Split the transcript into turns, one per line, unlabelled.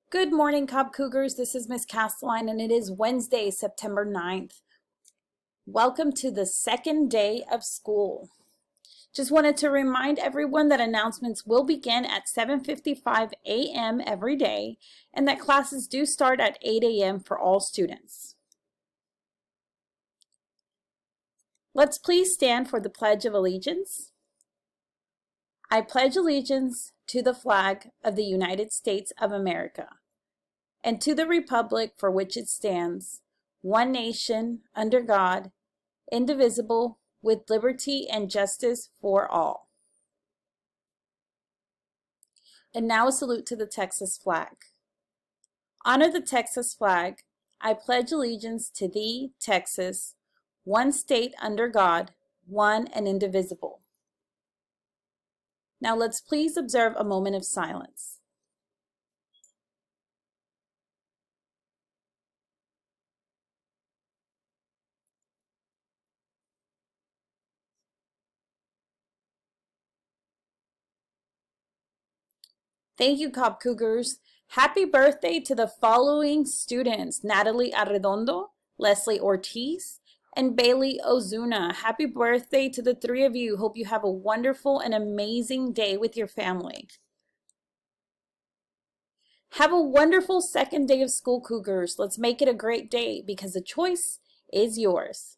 Good morning, Cobb Cougars. This is Miss Castelline, and it is Wednesday, September 9th. Welcome to the second day of school. Just wanted to remind everyone that announcements will begin at 7:55 a.m. every day, and that classes do start at 8 a.m. for all students. Let's please stand for the Pledge of Allegiance. I pledge allegiance to the flag of the United States of America, and to the republic for which it stands, one nation, under God, indivisible, with liberty and justice for all. And now a salute to the Texas flag. Honor the Texas flag. I pledge allegiance to thee, Texas, one state under God, one and indivisible. Now let's please observe a moment of silence. Thank you, Cobb Cougars. Happy birthday to the following students: Natalie Arredondo, Leslie Ortiz, and Bailey Ozuna. Happy birthday to the three of you. Hope you have a wonderful and amazing day with your family. Have a wonderful second day of school, Cougars. Let's make it a great day because the choice is yours.